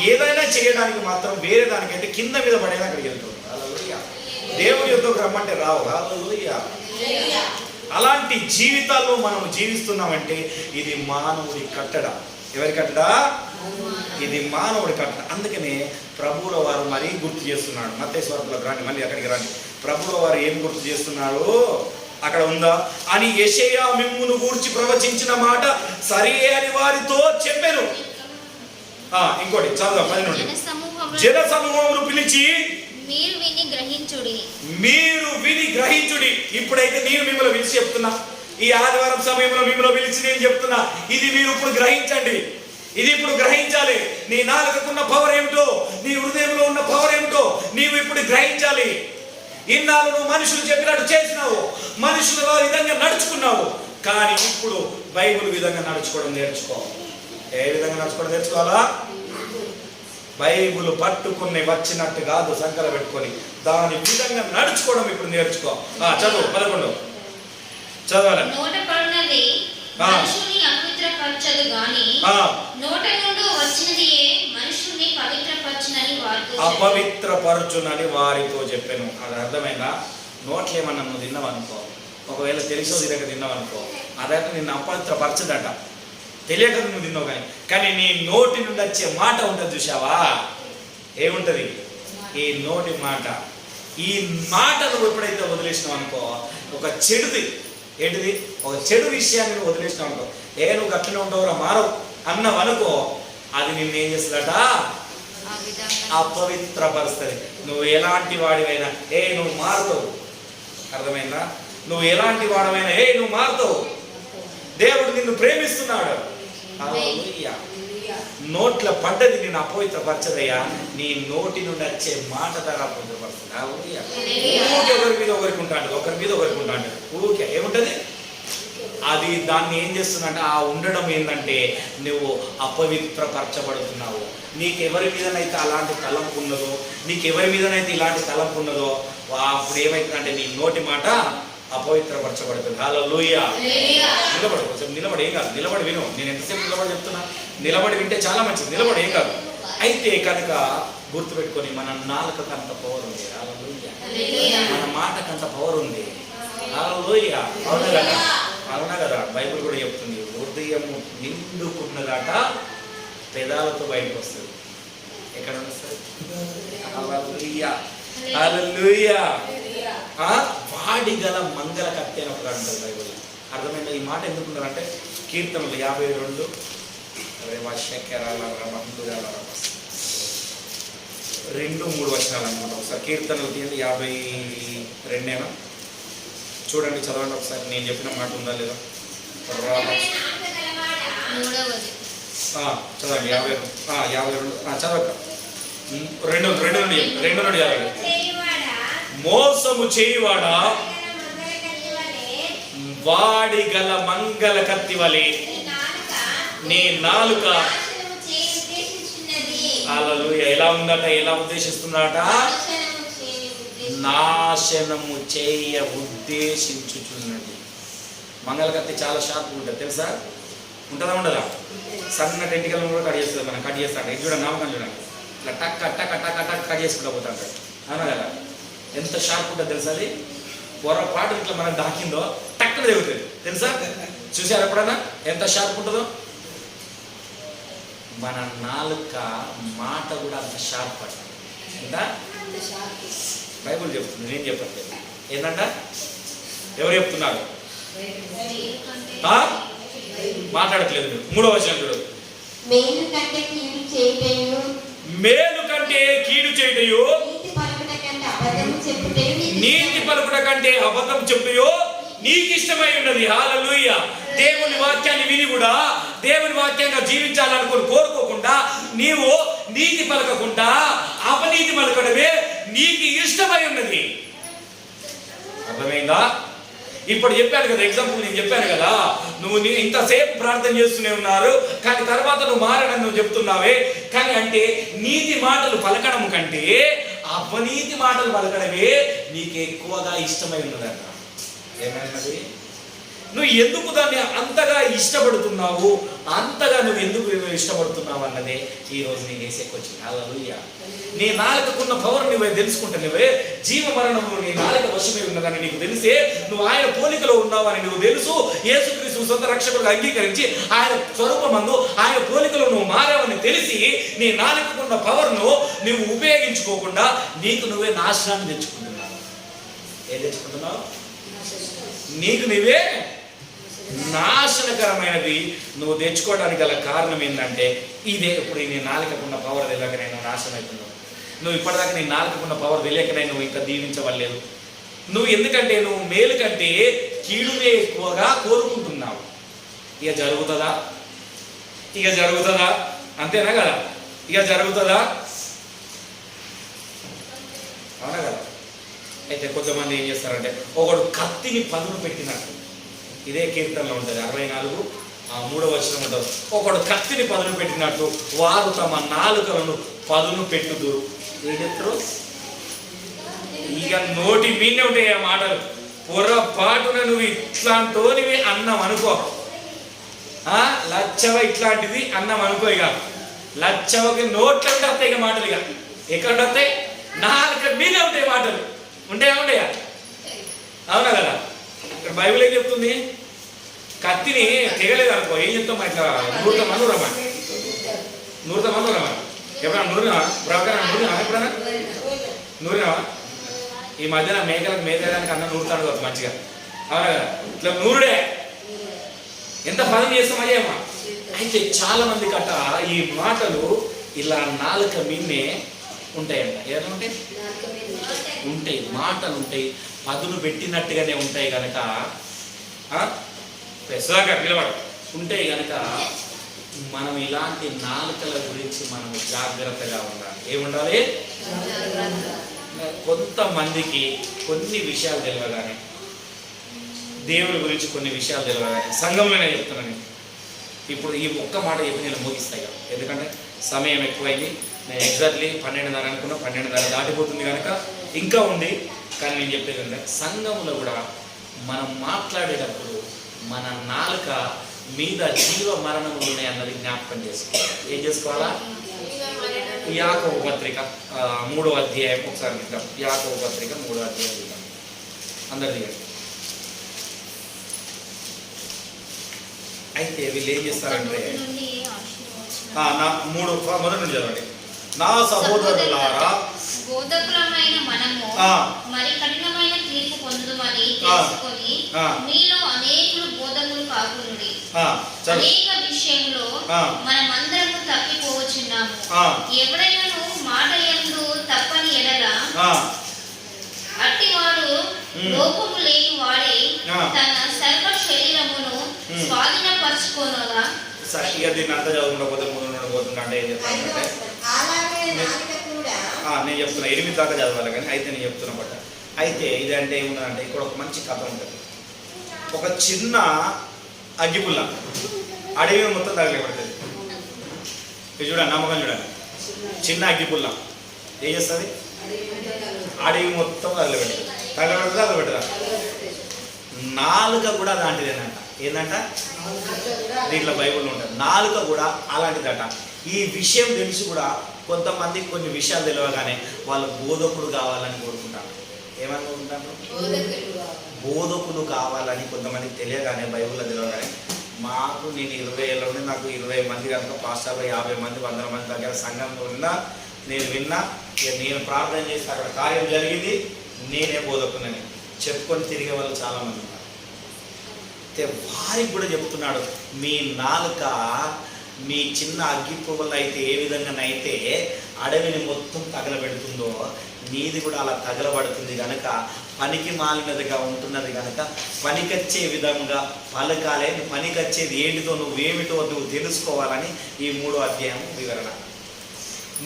ఏదైనా చేయడానికి మాత్రం వేరే దానికైతే కింద మీద పడేలా అక్కడికి వెళ్తుంది. హల్లెలూయా. దేవుని యొద్దకు రమ్మంటే రావు. హల్లెలూయా. అలాంటి జీవితాల్లో మనం జీవిస్తున్నామంటే ఇది మానవుడి కట్టడ. ఎవరి కట్టడ? ఇది మానవుడి కట్టడ. అందుకనే ప్రభువుల వారు మరీ గుర్తు చేస్తున్నాడు. మత్తయి సువార్తలోకి రండి, మళ్ళీ అక్కడికి రండి. ప్రభువుల వారు ఏం గుర్తు చేస్తున్నారు అక్కడ ఉందా? అని యెషయా మిమ్మును గూర్చి ప్రవచించిన మాట సరే అని వారితో చెప్పెను. ఇంకోటి చదువు 10 నుండి. జన సమూహమును పిలిచి మీరు విని గ్రహించుడి. ఇప్పుడైతే నేను మిమ్మల్ని పిలిచి చెప్తున్నా, ఈ ఆదివారం సమయంలో మిమ్మల్ని పిలిచి నేను చెప్తున్నా, ఇది మీరు ఇప్పుడు గ్రహించండి. ఇది ఇప్పుడు గ్రహించాలి. నీ నాలుకకున్న పవర్ ఏమిటో, నీ హృదయంలో ఉన్న పవర్ ఏమిటో నీవు ఇప్పుడు గ్రహించాలి. ఇన్నాళ్ళు నువ్వు మనుషులు చెప్పినట్టు చేసినావు, మనుషుల విధంగా నడుచుకున్నావు, కానీ ఇప్పుడు బైబిల్ విధంగా నడుచుకోవడం నేర్చుకో. ఏ విధంగా నడుచుకోవడం నేర్చుకోవాలా? బైబిల్ పట్టుకుని వచ్చినట్టు కాదు, సంకల పెట్టుకొని దాని విధంగా నడుచుకోవడం ఇప్పుడు నేర్చుకో. చదువు 11 చదవాలి. అపవిత్రపరచునని వారితో చెప్పాను. అది అర్థమైందా? నోట్లు ఏమన్నా నువ్వు తిన్నావు అనుకో, ఒకవేళ తెలిసో తినక తిన్నావు అనుకో, అదైతే నిన్ను అపవిత్రపరచదట. తెలియక నువ్వు తిన్నావు కానీ నీ నోటి నుండి వచ్చే మాట ఉంటుంది చూసావా, ఏముంటుంది? ఈ నోటి మాట. ఈ మాట నువ్వు ఎప్పుడైతే వదిలేసినావు అనుకో, ఒక చెడుది ఏంటిది, ఒక చెడు విషయాన్ని నువ్వు వదిలేసినావు అనుకో, నువ్వు గట్లనే ఉండవురా మారవు అన్నావు అనుకో, అది నిన్ను ఏం చేస్తుందట, అపవిత్రపరుస్తుంది. నువ్వు ఎలాంటి వాడివైనా నువ్వు మారుతావు. అర్థమైందా? నువ్వు ఎలాంటి వాడమైనా నువ్వు మారుతావు. దేవుడు నిన్ను ప్రేమిస్తున్నాడు. నోట్ల పడ్డది నిన్ను అపవిత్రపరచదయ్యా, నీ నోటి నుండి వచ్చే మాట ద్వారా అపవిత్రపరుస్తుంది. ఒకరి మీద ఒకరికి ఉంటాడు, ఒకరి మీద ఒకరికి ఉంటాడు. ఊరికే ఏముంటది అది, దాన్ని ఏం చేస్తుందంటే ఆ ఉండడం ఏంటంటే నువ్వు అపవిత్రపరచబడుతున్నావు. నీకెవరి మీదనైతే అలాంటి తలంపు ఉన్నదో, నీకెవరి మీదనైతే ఇలాంటి తలంపు ఉన్నదో, అప్పుడు ఏమవుతుందంటే నీ నోటి మాట అపవిత్రపరచబడుతుంది. హల్లెలూయా. నిలబడు, కొంచెం నిలబడి, ఏం కాదు, నిలబడి విను. నేను ఎంతసేపు నిలబడి చెప్తున్నా, నిలబడి వింటే చాలా మంచిది. నిలబడి, ఏం కాదు. అయితే కనుక గుర్తుపెట్టుకొని, మన నాలుకకు అంత పవర్ ఉంది. హల్లెలూయా. మన మాటకంత పవర్ ఉంది. హల్లెలూయా. అవునా కదా? అవునా కదా? బైబిల్ కూడా చెప్తుంది, హృదయము నిండుకున్నదాట పెదాలతో బయటకు వస్తుంది. ఎక్కడ వస్తుంది? హల్లెలూయా. హల్లెలూయా. వాడి గల మంగళ కత్తి అని ఒకటి అంటారు బైబిల్. అర్థమైందా? ఈ మాట ఎందుకున్నారంటే కీర్తనలు 52 2-3 వచనాలు అనమాట. ఒకసారి కీర్తనలు తీయండి, 52 చూడండి, చదవండి ఒకసారి. నేను చెప్పిన మాట ఉందా లేదా చదవండి. 52 చదవక 2 నుండి 50. మోసము చేయువాడా వాడి గల మంగళ కత్తి వలె నీ నాలుక. హల్లెలూయా. ఎలా ఉందట, ఎలా ఉద్దేశిస్తున్నాడట? నాశనము చేయ ఉద్దేశించుచున్నది. మంగళ కత్తి చాలా షార్ప్ ఉంటుంది, తెలుసా? ఉంటుందా ఉండదా? సన్నటి ఎంటికలను కూడా కట్ చేస్తుంది. మనం కట్ చేస్తాం. ఇది చూడండి, నామకం చూడండి, ఇట్లా టక్ టక్ టక్ టక్ కట్ చేసుకుంటూ పోతాం. అవునా కదా? ఎంత షార్ప్ ఉంటుంది తెలుసా? అది పొరపాటు ఇట్లా మనం దాకిందో టక్కున తెగుతుంది, తెలుసా? చూసారు ఎప్పుడన్నా ఎంత షార్ప్ ఉంటుందో? మన నాలుక మాట కూడా అంత షార్ప్ అంట. ఎంత బైబుల్ చెప్తుంది, నేను చెప్పట్లేదు. ఏంటంట? ఎవరు చెప్తున్నారు? మాట్లాడట్లేదు మీరు. 3వ వచనం చూడు. మేలు కంటే కీడు చేయుటయు నీతి పలుకుట కంటే అబద్ధం చెప్పుటయు నీకు ఇష్టమై ఉన్నది. హల్లెలూయా. దేవుని వాక్యాన్ని విని కూడా దేవుని వాక్యంగా జీవించాలనుకుని కోరుకోకుండా నీవు నీతి పలకకుండా అపనీతి పలకడమే నీకు ఇష్టమై ఉన్నది. అర్థమైందా? ఇప్పుడు చెప్పాను కదా, ఎగ్జాంపుల్ నేను చెప్పాను కదా, నువ్వు ఇంతసేపు ప్రార్థన చేస్తూనే ఉన్నారు కానీ తర్వాత నువ్వు మారడం నువ్వు చెప్తున్నావే. కానీ అంటే నీతి మాటలు పలకడం కంటే అపనీతి మాటలు పలకడమే నీకు ఎక్కువగా ఇష్టమై ఉన్నదట. ఏమైనది? నువ్వు ఎందుకు దాన్ని అంతగా ఇష్టపడుతున్నావు, అంతగా నువ్వు ఎందుకు ఇష్టపడుతున్నావు అన్నదే ఈరోజు నేను వేసేకొచ్చింది. హల్లెలూయా. నీ నాలుకకున్న పవర్ నువ్వే తెలుసుకుంటే, నువ్వే జీవ మరణంలో నీ నాలుక వశమై ఉన్నదని నీకు తెలిసే, నువ్వు ఆయన పోలికలో ఉన్నావని నువ్వు తెలుసు, యేసుక్రీస్తు సొంత రక్షకుడుగా అంగీకరించి ఆయన స్వరూపమందు ఆయన పోలికలో నువ్వు మారావని తెలిసి నీ నాలుకకున్న పవర్ను నువ్వు ఉపయోగించుకోకుండా నీకు నువ్వే నాశనాన్ని తెచ్చుకుంటున్నావు. ఏం తెచ్చుకుంటున్నావు? నీకు నువ్వే నాశనకరమైనది నువ్వు తెచ్చుకోవడానికి గల కారణం ఏంటంటే ఇదే. ఇప్పుడు నీ నాలుకకున్న పవర్ తెలియక నేను నాశనం అవుతున్నావు. నువ్వు ఇప్పటిదాకా నీ నాలుకకున్న పవర్ తెలియకనే నువ్వు ఇంకా దీవించవలేదు. నువ్వు ఎందుకంటే నువ్వు మేలు కంటే కీడునే ఎక్కువగా కోరుకుంటున్నావు. ఇక జరుగుతుందా? ఇక జరుగుతుందా? అంతేనా కదా? ఇక జరుగుతుందా? అవునా కదా? అయితే కొంతమంది ఏం చేస్తారంటే ఒకడు కత్తిని పదును పెట్టినట్టు, ఇదే కీర్తనలో ఉంటుంది 64 వచనం ఉంటుంది. ఒకడు కత్తిని పదును పెట్టినట్టు వారు తమ నాలుకలను పదును పెట్టుదురు. ఏం చెప్తారు? ఇక నోటి మీనే ఉంటాయి ఆ మాటలు. పొరపాటున నువ్వు ఇట్లాంటివి అన్నం అనుకో, లచ్చవ ఇట్లాంటిది అన్నం అనుకో, ఇక లచ్చవకి నోట్లో వస్తాయి ఇక మాటలు. ఇక ఎక్కడ వస్తాయి? నాలుక మీదే ఉంటాయి మాటలు. ఉంటాయా? ఉంటాయా? అవునా కదా? ఇక్కడ బైబిల్ ఏం చెప్తుంది? కత్తిని తెగలేదు అనుకో ఏం చెప్తాం? ఇట్లా నూరుతామా నూరమా? నూరుతామా నూరమా? ఎప్పుడన్నా నూరినా? ప్రకారం నూరినా? ఎప్పుడన్నా నూరినావా? ఈ మధ్యన మేకలకు మేకడానికి అన్న నూరుతాడు కదా మంచిగా, అవునా కదా? ఇట్లా నూరుడే ఎంత పదం చేస్తాం అయ్యేమా. అయితే చాలా మంది కట్ట ఈ మాటలు ఇలా నాలుక మీన్నే ఉంటాయంట. ఏదైనా ఉంటాయి ఉంటాయి మాటలు ఉంటాయి, పదును పెట్టినట్టుగానే ఉంటాయి కనుక పెసలాగా పిలవాడు ఉంటాయి కనుక మనం ఇలాంటి నాలుకల గురించి మనం జాగ్రత్తగా ఉండాలి. ఏముండాలి? కొంతమందికి కొన్ని విషయాలు తెలియగానే, దేవుడి గురించి కొన్ని విషయాలు తెలియగానే, సంఘంలోనే చెప్తున్నాను ఇప్పుడు ఈ ఒక్క మాట చెప్పి నేను ముగిస్తాయి కదా, ఎందుకంటే సమయం ఎక్కువైంది. నేను ఎగ్జాక్ట్లీ 12:30 అనుకున్నా, 12:30 దాటిపోతుంది కనుక ఇంకా ఉంది. కానీ నేను చెప్పేది అంటే సంఘంలో కూడా మనం మాట్లాడేటప్పుడు మన నాలుక మీద జీవ మరణములు ఉన్నాయి అన్నది జ్ఞాపకం చేసుకోవాలి. ఏం చేసుకోవాలా? యాకోబు పత్రిక 3వ అధ్యాయం ఒకసారి వింటాం. యాకోబు పత్రిక 3వ అధ్యాయం వింటాం. అందరు దిగండి. అయితే వీళ్ళు ఏం చేస్తారంటే మొదటి నుంచి చదవండి. నా సహోదరులారా, బోధకులమైన మనము మరి కఠినమైన తీర్పు పొందుమని తెలుసుకొని మీలో అనేకులు బోధకులు కాకునుడి. అనేక విషయంలో మనమందరము తప్పిపోవచ్చున్నాము. ఎవరైనాను మాట యందు తప్పని ఎడల అట్టివాడు లోపము లేని వాడే తన సర్వ శరీరమును స్వాధీనపరచుకోనగా. ఇక దీన్ని అంతా చదువుకుండకపోతే ముందు అంటే ఏం చెప్తానంటే నేను చెప్తున్నా 8 దాకా చదవాలి కానీ అయితే నేను చెప్తున్నా బట్ట. అయితే ఇది అంటే ఏముందంటే ఇక్కడ ఒక మంచి కథ ఉంటుంది. ఒక చిన్న అగ్గిపుల్ల అడవి మొత్తం తగలబడుతుంది. ఇది చూడండి, నమ్మకం చూడండి. చిన్న అగ్గిపుల్ల ఏం చేస్తుంది? అడవి మొత్తం తగలబెడుతుందా? నాలుక కూడా అలాంటిదేనంట. ఏంటంట? దీంట్లో బైబుల్లో ఉంటుంది. నాలుక కూడా అలాంటిదట. ఈ విషయం తెలిసి కూడా కొంతమంది కొన్ని విషయాలు తెలియగానే వాళ్ళు బోధకుడు కావాలని కోరుకుంటారు. ఏమని కోరుకుంటారు? బోధకులు కావాలని కొంతమందికి తెలియగానే, బైబుల్లో తెలియగానే, మాకు నేను 20 ఏళ్ళ నుండి నాకు 20 మంది కనుక పాస్టర్లు 50 మంది 100 మంది దగ్గర సంఘంలో ఉన్నా, నేను విన్నా, నేను ప్రార్థన చేసి అక్కడ కార్యం జరిగింది, నేనే బోధకునని చెప్పుకొని తిరిగే వాళ్ళు చాలామంది ఉన్నారు. వారికి కూడా చెప్తున్నాడు, మీ నాలుక మీ చిన్న అగ్గి పువ్వులు అయితే ఏ విధంగానైతే అడవిని మొత్తం తగలబెడుతుందో నీది కూడా అలా తగలబడుతుంది కనుక పనికి మాలినదిగా ఉంటున్నది కనుక పనికొచ్చే విధంగా పలకాలే. పనికొచ్చేది ఏంటితో నువ్వేమిటో నువ్వు తెలుసుకోవాలని ఈ 3వ అధ్యాయం వివరణ.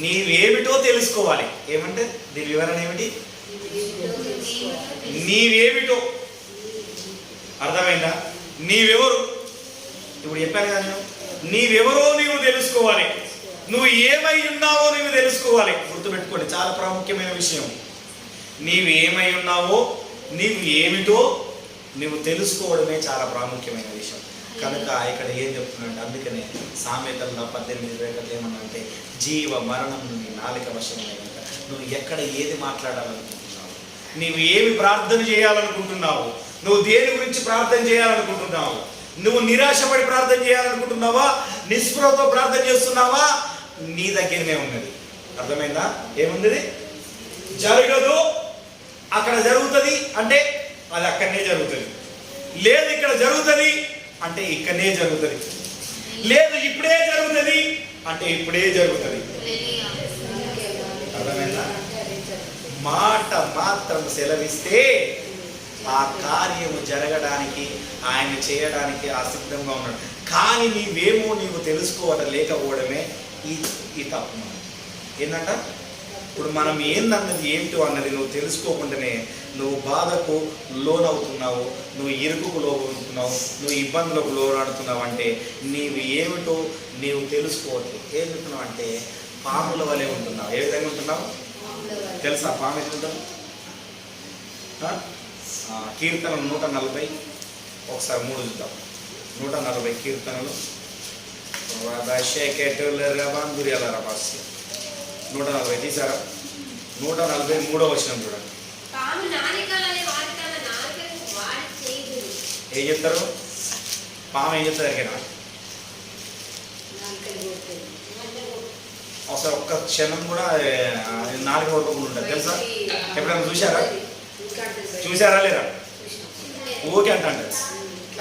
నీవేమిటో తెలుసుకోవాలి. ఏమంటే దీని వివరణ ఏమిటి? నీవేమిటో అర్థమైందా? నీవెవరు? ఇప్పుడు చెప్పాను కదా, నీవెవరో నీవు తెలుసుకోవాలి. నువ్వు ఏమై ఉన్నావో నీవు తెలుసుకోవాలి. గుర్తుపెట్టుకోండి, చాలా ప్రాముఖ్యమైన విషయం. నీవు ఏమై ఉన్నావో, నీవు ఏమిటో నువ్వు తెలుసుకోవడమే చాలా ప్రాముఖ్యమైన విషయం. కనుక ఇక్కడ ఏం చెప్తున్నాడంటే, అందుకనే సామెతల్లో 18:21 ఏమన్నంటే, జీవ మరణం నుండి నాలుక వశమే. కనుక నువ్వు ఎక్కడ ఏది మాట్లాడాలనుకుంటున్నావు, నీవు ఏమి ప్రార్థన చేయాలనుకుంటున్నావు, నువ్వు దేని గురించి ప్రార్థన చేయాలనుకుంటున్నావు, నువ్వు నిరాశపడి ప్రార్థన చేయాలనుకుంటున్నావా, నిస్పృహతో ప్రార్థన చేస్తున్నావా, నీ దగ్గరనే ఉన్నది. అర్థమైందా? ఏముంది? జరగదు అక్కడ జరుగుతుంది అంటే అది అక్కడనే జరుగుతుంది. లేదు ఇక్కడ జరుగుతుంది అంటే ఇక్కడనే జరుగుతుంది. లేదు ఇప్పుడే జరుగుతుంది అంటే ఇప్పుడే జరుగుతుంది. అర్థమైందా? మాట మాత్రం సెలవిస్తే ఆ కార్యము జరగడానికి, ఆయన చేయడానికి ఆసిద్ధంగా ఉన్నాడు. కానీ నీవేమో నీవు తెలుసుకోవడం లేకపోవడమే ఈ తప్పు. ఏంటంట? ఇప్పుడు మనం ఏందన్నది ఏమిటో అన్నది నువ్వు తెలుసుకోకుండానే నువ్వు బాధకు లోనవుతున్నావు, నువ్వు ఇరుకుకు లోనవుతున్నావు, నువ్వు ఇబ్బందులకు లోనడుతున్నావు. అంటే నీవు ఏమిటో నీవు తెలుసుకోవద్దు. ఏం చెప్తున్నావు అంటే పాముల వలె ఉంటున్నావు. ఏ విధంగా ఉంటున్నావు తెలుసా? పాము ఎట్లుంటావు? కీర్తనలు 140 ఒకసారి 3 చూద్దాం. 140 కీర్తనలు 140 తీసారా? 143వ వచనం చూడండి. ఏం చెప్తారు? పాము ఏం చెప్తారు ఎరికేనా? అసలు ఒక్క క్షణం కూడా నాలుగు కొడుకోకుండా ఉంటుంది తెలుసా? ఎప్పుడైనా చూసారా లేదా? ఊకే అంట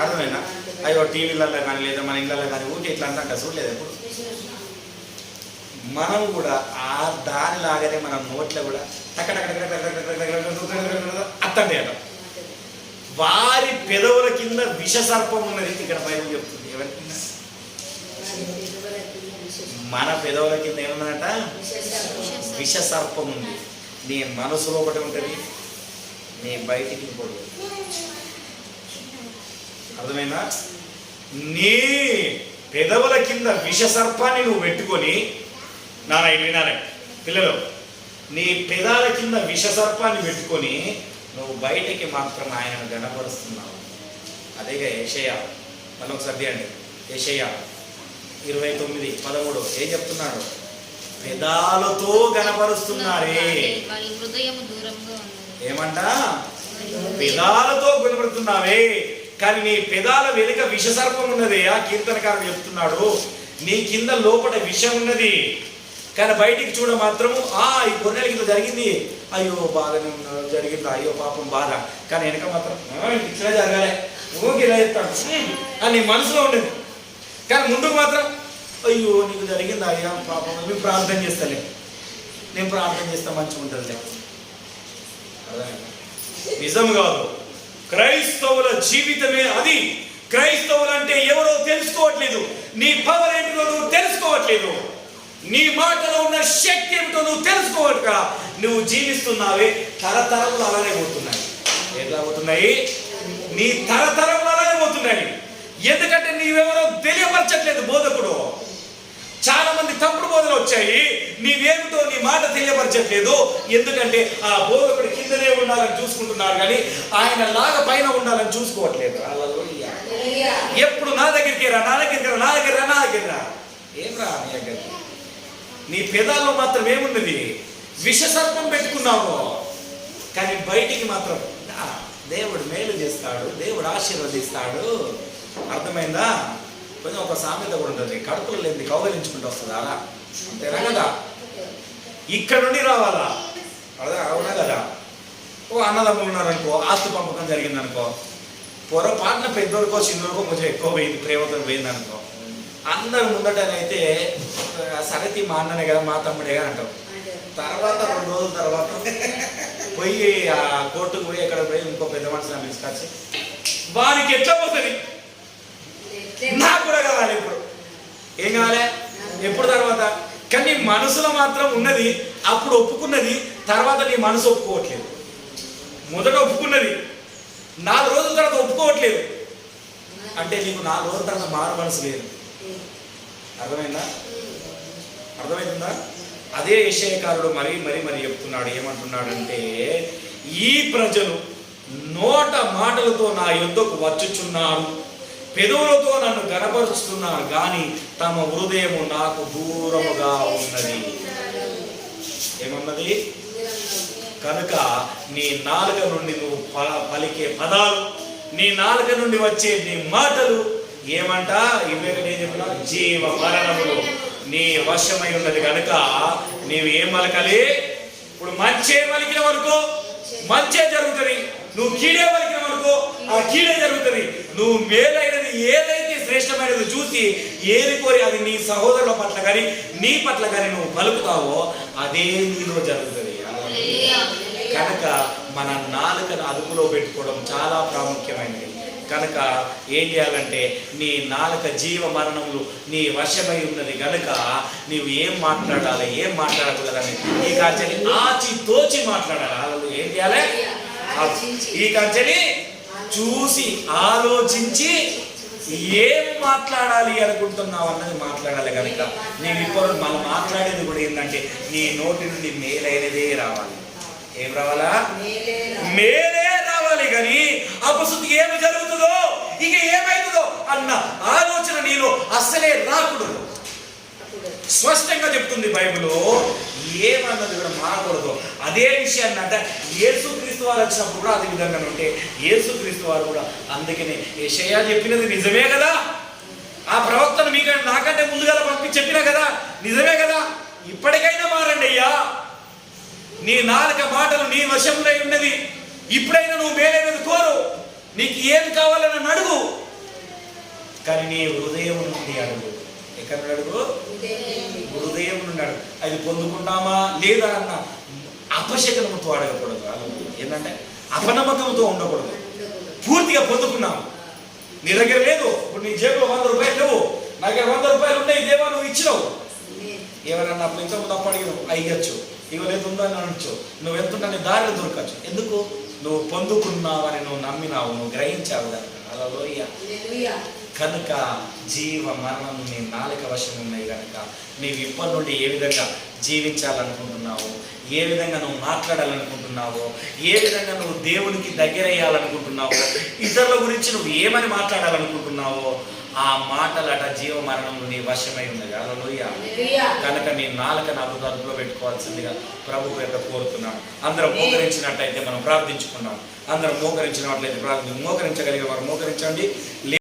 అర్థమైనా? అయ్యో టీవీలలో కానీ లేదా మన ఇళ్ళల్లో కానీ ఊకే ఇట్లా అంట చూడలేదు ఎప్పుడు. మనం కూడా ఆ దానిలాగానే మన నోట్లో కూడా అత్తండి అట. వారి పెదవుల కింద విష సర్పం ఉన్నది ఇక్కడ బైబిల్ చెప్తుంది. ఎవరి కింద? మన పెదవుల కింద ఏమన్నదట? విష సర్పం ఉంది. నీ మనసులో ఒకటి ఉంటుంది, నీ బయటికి ఇంకోటి. అర్థమైందా? నీ పెదవుల కింద విష సర్పాన్ని నువ్వు పెట్టుకొని, నాన్న ఇది వినాలి పిల్లలు, నీ పెదాల కింద విష సర్పాన్ని పెట్టుకొని నువ్వు బయటికి మాత్రం ఆయనను గణపరుస్తున్నావు. అదేగా యెషయా. మళ్ళీ ఒకసారి అండి, యెషయా 29:13 ఏం చెప్తున్నాడు? పెదాలతో గణపరుస్తున్నారే. ఏమంట? పెదాలతో గణపడుతున్నావే, కానీ నీ పెదాల వెనుక విష సర్పం ఉన్నది. ఆ కీర్తనకారుడు చెప్తున్నాడు, నీ కింద లోపల విషం ఉన్నది, కానీ బయటికి చూడ మాత్రము ఈ గొర్రెల కింద జరిగింది, అయ్యో బాగానే జరిగింది, అయ్యో పాపం బాధ, కానీ వెనక మాత్రం ఇట్లా జరగాలి, ఊరికి ఇలా చెప్తాడు అని నీ మనసులో ఉండేది. కానీ ముందుకు మాత్రం అయ్యో నీకు జరిగింది అయ్యా పాపం, మేము ప్రార్థన చేస్తలే, నేను ప్రార్థన చేస్తా మంచిగా ఉంటుందిలే. నిజం కాదు. క్రైస్తవుల జీవితమే అది. క్రైస్తవులు అంటే ఎవరో తెలుసుకోవట్లేదు. నీ పవర్ ఏంటో నువ్వు తెలుసుకోవట్లేదు. నీ మాటలో ఉన్న శక్తి ఏమిటో నువ్వు తెలుసుకోవట్క నువ్వు జీవిస్తున్నావే. తరతరములు అలానే పోతున్నాయి. ఎట్లా పోతున్నాయి? నీ తరతరములు అలానే పోతున్నాయి. ఎందుకంటే నీవెవరో తెలియపరచట్లేదు బోధకుడు. చాలా మంది తప్పుడు బోధలు వచ్చాయి, నీవేమిటో నీ మాట తెలియపరచట్లేదు. ఎందుకంటే ఆ బోధకుడు కిందనే ఉండాలని చూసుకుంటున్నారు, కానీ ఆయన లాగా పైన ఉండాలని చూసుకోవట్లేదు. ఎప్పుడు నా దగ్గరికి రా, నా దగ్గరికి రా, నా దగ్గర రా, నా దగ్గర రా. ఏం రా నీ దగ్గరికి? నీ పెదాల్లో మాత్రం ఏమున్నది? విష సర్పం పెట్టుకున్నావు, కానీ బయటికి మాత్రం దేవుడు మేలు చేస్తాడు, దేవుడు ఆశీర్వదిస్తాడు. అర్థమైందా? కొంచెం ఒక సామెత కూడా ఉంటుంది, కడుపులో లేని కౌగలించుకుంటూ వస్తుంది. అలా అంతేనా కదా? ఇక్కడ నుండి రావాలా? అవునా కదా? ఓ అన్నదమ్ములు ఉన్నారనుకో, ఆస్తి పంపకం జరిగిందనుకో, పొరపాటున పెద్దోడికో చిన్నోడికో కొంచెం ఎక్కువ పోయింది, ప్రేమతో పోయిందనుకో, అందరు ముందటనైతే సరతి మా అన్ననే కదా, మా తమ్ముడే కదా అంటాం. తర్వాత 2 రోజుల తర్వాత పోయి ఆ కోర్టుకు పోయి ఎక్కడ పోయి ఇంకో పెద్ద మనిషిని తీసుకొచ్చి వారికి ఎట్లా పోతుంది, నాకు కూడా కావాలి. ఇప్పుడు ఏం కావాలి? ఎప్పుడు తర్వాత? కానీ మనసులో మాత్రం ఉన్నది, అప్పుడు ఒప్పుకున్నది, తర్వాత నీ మనసు ఒప్పుకోవట్లేదు. మొదట ఒప్పుకున్నది, 4 రోజుల తర్వాత ఒప్పుకోవట్లేదు. అంటే నీకు 4 రోజుల తర్వాత మారు మనసు లేదు. అర్థమైందా? అర్థమైందా? అదే యెషయాకారుడు మరి మరి మరి చెప్తున్నాడు. ఏమంటున్నాడంటే, ఈ ప్రజలు నోట మాటలతో నా యొద్దకు వచ్చుచున్నారు, పెదవులతో నన్ను గణపరుస్తున్నారు, కానీ తమ హృదయము నాకు దూరముగా ఉన్నది. ఏమన్నది? కనుక నీ నాలుక నుండి నువ్వు పలికే పదాలు, నీ నాలుక నుండి వచ్చే నీ మాటలు ఏమంట? ఇవే నేను చెప్పిన జీవ మరణములు నీ వశమై ఉన్నది. కనుక నీవు ఏం పలకాలి? ఇప్పుడు మంచే పలికిన వరకు మంచే జరుగుతుంది, నువ్వు కీడే పలికిన వరకు ఆ కీడే జరుగుతుంది. నువ్వు మేలైనది ఏదైతే శ్రేష్టమైనది చూసి ఏది కోరి అది నీ సహోదరుల పట్ల కానీ నీ పట్ల కానీ నువ్వు పలుకుతావో అదే నీలో జరుగుతుంది. కనుక మన నాలుకను అదుపులో పెట్టుకోవడం చాలా ప్రాముఖ్యమైనది. కనుక ఏం చేయాలంటే, నీ నాలుక జీవ మరణములు నీ వశమై ఉన్నది కనుక నీవు ఏం మాట్లాడాలి, ఏం మాట్లాడకూడదని ఈ కాంచెని ఆచి తోచి మాట్లాడాలి. ఏం చేయాలి? ఈ కాంచెని చూసి ఆలోచించి ఏం మాట్లాడాలి అనుకుంటున్నావు అన్నది మాట్లాడాలి. కనుక నేను ఇప్పుడు మనం మాట్లాడేది కూడా ఏంటంటే, నీ నోటి నుండి మేలైనదే రావాలి. ఏం రావాలా? మేలే రావాలి. కానీ అపశుద్ధి ఏమి జరుగుతుందో, ఇక ఏమైతుందో అన్న ఆలోచన నీలో అస్సలే రాకూడదు. స్పష్టంగా చెప్తుంది బైబిల్. ఏమన్నది కూడా మారకూడదు. అదే విషయాన్ని అంటే యేసుక్రీస్తు యేసుక్రీస్తు వారు వచ్చినప్పుడు కూడా అదే విధంగా ఉంటే యేసుక్రీస్తు వారు కూడా, అందుకనే యెషయా చెప్పినది నిజమే కదా, ఆ ప్రవక్తను మీకు నాకంటే ముందుగా పంపి చెప్పినా కదా, నిజమే కదా, ఇప్పటికైనా మారండి అయ్యా, నీ నాలుక మాటలు నీ వశంలో ఉన్నది, ఇప్పుడైనా నువ్వు మేలైనది కోరు, నీకు ఏది కావాలని అడుగు, కానీ నీ హృదయం నుండి అడుగు. ఎక్కడ అడుగు? హృదయం నుండి అడుగు. అది పొందుకుంటామా లేదా అన్న అపశకనంతో అడగకూడదు. ఏంటంటే అపనమ్మకంతో ఉండకూడదు. పూర్తిగా పొందుకున్నాము, నీ దగ్గర లేదు, ఇప్పుడు నీ జేబులో 100 రూపాయలు లేవు, నా దగ్గర 100 రూపాయలు ఉన్నాయి, దేవా నువ్వు ఇచ్చినావు, ఏమన్నా అప్పుడు ఇంత తప్పు అడిగినావు, అయ్యచ్చు, ఇవ్వలేదు ఉందని అనొచ్చు, నువ్వు ఎంతుంటే నీ దారిలో దొరకచ్చు. ఎందుకు? నువ్వు పొందుకున్నావని నువ్వు నమ్మినావు, నువ్వు గ్రహించావు కనుక. హల్లెలూయా. కనుక జీవ మరణం నీ నాలుక వశం ఉన్నాయి కనుక నీవు ఇప్పటి నుండి ఏ విధంగా జీవించాలనుకుంటున్నావో, ఏ విధంగా నువ్వు మాట్లాడాలనుకుంటున్నావో, ఏ విధంగా నువ్వు దేవునికి దగ్గరయ్యాలనుకుంటున్నావో, ఇతరుల గురించి నువ్వు ఏమని మాట్లాడాలనుకుంటున్నావో, ఆ మాటలట జీవ మరణంలో నీ వశమై ఉన్నది. హల్లెలూయా. కనుక నీ నాలుక నాకు అదుపులో పెట్టుకోవాల్సిందిగా ప్రభు పేరు కోరుతున్నాను. అందరం మోకరించినట్టయితే మనం ప్రార్థించుకున్నాం. అందరం మోకరించినట్లయితే మోకరించగలిగే వారు మోకరించండి.